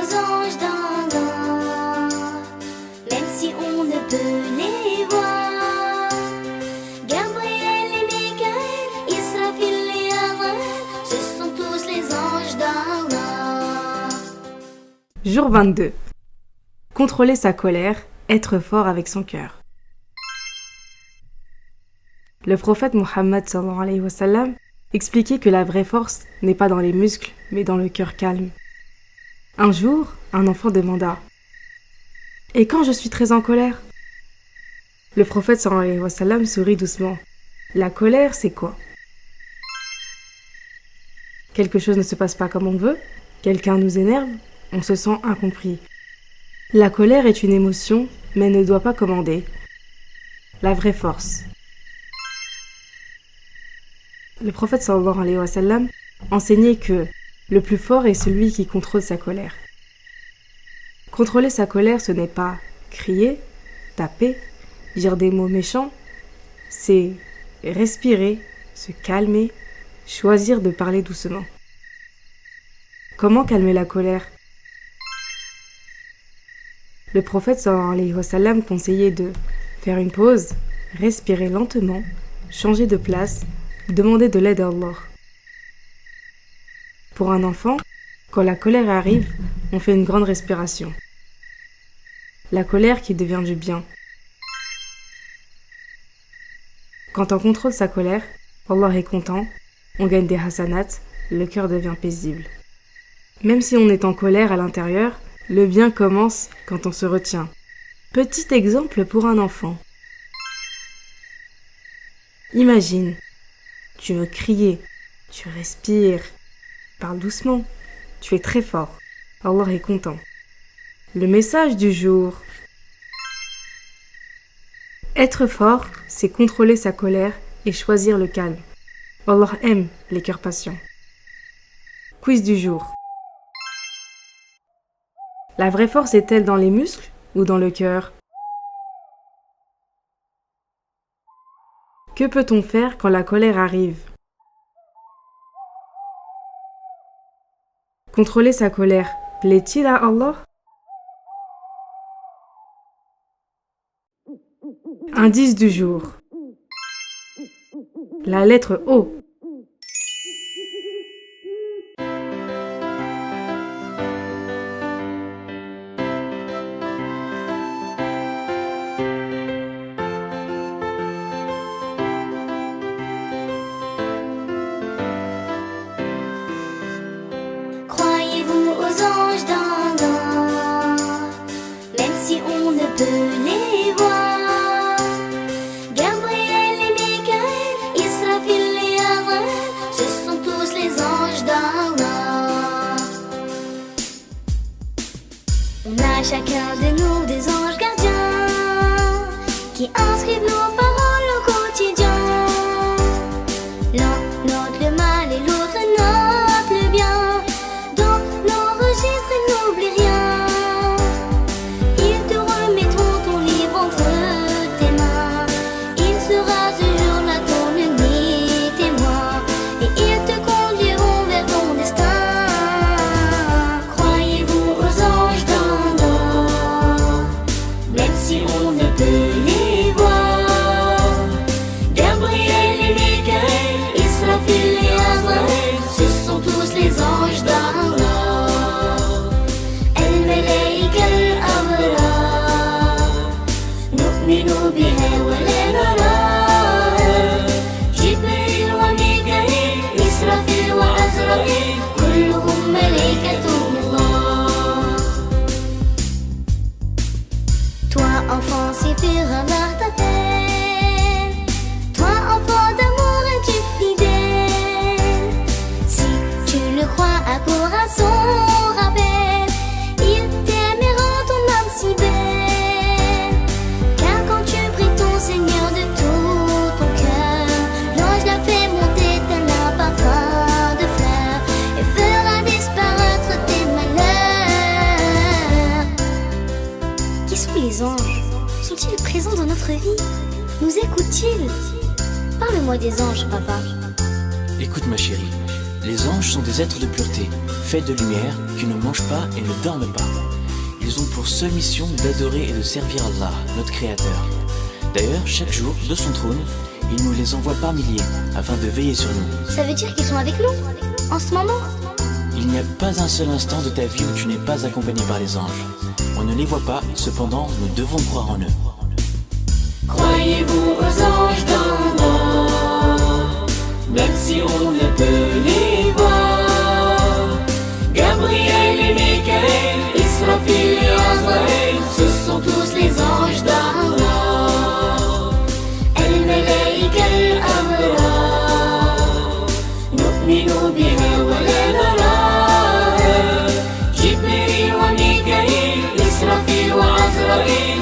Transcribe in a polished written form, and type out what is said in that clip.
aux anges d'Allah, même si on ne peut les voir. Gabriel et Michael, Israfil et Azraël, ce sont tous les anges d'Allah. Jour 22. Contrôler sa colère, être fort avec son cœur. Le prophète Mohammed sallallahu alayhi wa sallam expliquait que la vraie force n'est pas dans les muscles, mais dans le cœur calme. Un jour, un enfant demanda « Et quand je suis très en colère ?» Le prophète sallallahu alayhi wa sallam sourit doucement. « La colère, c'est quoi ? Quelque chose ne se passe pas comme on veut, quelqu'un nous énerve, on se sent incompris. La colère est une émotion, mais ne doit pas commander. La vraie force. » Le prophète sallallahu alayhi wa sallam enseignait que le plus fort est celui qui contrôle sa colère. Contrôler sa colère, ce n'est pas crier, taper, dire des mots méchants, c'est respirer, se calmer, choisir de parler doucement. Comment calmer la colère ? Le prophète sallallahu alayhi wa sallam conseillait de faire une pause, respirer lentement, changer de place, demander de l'aide à Allah. Pour un enfant, quand la colère arrive, on fait une grande respiration. La colère qui devient du bien. Quand on contrôle sa colère, Allah est content, on gagne des hasanats, le cœur devient paisible. Même si on est en colère à l'intérieur, le bien commence quand on se retient. Petit exemple pour un enfant. Imagine, tu veux crier, tu respires, parle doucement, tu es très fort. Allah est content. Le message du jour. Être fort, c'est contrôler sa colère et choisir le calme. Allah aime les cœurs patients. Quiz du jour. La vraie force est-elle dans les muscles ou dans le cœur ? Que peut-on faire quand la colère arrive ? Contrôler sa colère, plaît-il à Allah ? Indice du jour. La lettre O. Croyez-vous aux anges d'Allah, même si on ne peut les voir. Gabriel et Michael, Israfil et Azraël, ce sont tous les anges d'Allah. On a chacun de nous des anges gardiens qui inscrivent nos paroles au quotidien. L'un note le mal et l'autre note le bien. Dans nos registres, ils n'oublient rien. Ils te remettront ton livre entre tes mains. Il sera ce jour-là ton unique témoin, et ils te conduiront vers ton destin. Croyez-vous aux anges d'Allah, même si on ne peut les voir. Gabriel et Michael, Israfil et Azraël, ce sont tous les anges d'Allah. الملائكة الأبرار نؤمن بها ولا نراها. جبريل وميكائيل إسرافيل وعزرائيل كلهم ملائكة الله. Toi enfant, si pur Allah t'appelle. Toi enfant d'amour, es-tu fidèle? Si tu le crois, accours à son rappel. Il t'aimera ton âme si belle. Car quand tu pries ton Seigneur de tout ton cœur, l'ange l'a fait monter tel un parfum de fleurs et fera disparaître tes malheurs. Qui sont les anges? Sont-ils présents dans notre vie? Nous écoutent-ils? Parle-moi des anges, papa. Écoute ma chérie, Les anges sont des êtres de pureté, faits de lumière, qui ne mangent pas et ne dorment pas. Ils ont pour seule mission d'adorer et de servir Allah, notre Créateur. D'ailleurs, chaque jour, de son trône, il nous les envoie par milliers, afin de veiller sur nous. Ça veut dire qu'ils sont avec nous, en ce moment? Il n'y a pas un seul instant de ta vie où tu n'es pas accompagné par les anges. On ne les voit pas, cependant, nous devons croire en eux. Croyez-vous aux anges d'Allah, même si on ne peut les voir. Gabriel et Michael, Israfil et Azraël, ce sont tous les anges d'Allah. الملائكة الأبرار نؤمن بها ولا نراها. جبريل وميكائيل إسرافيل وعزرائيل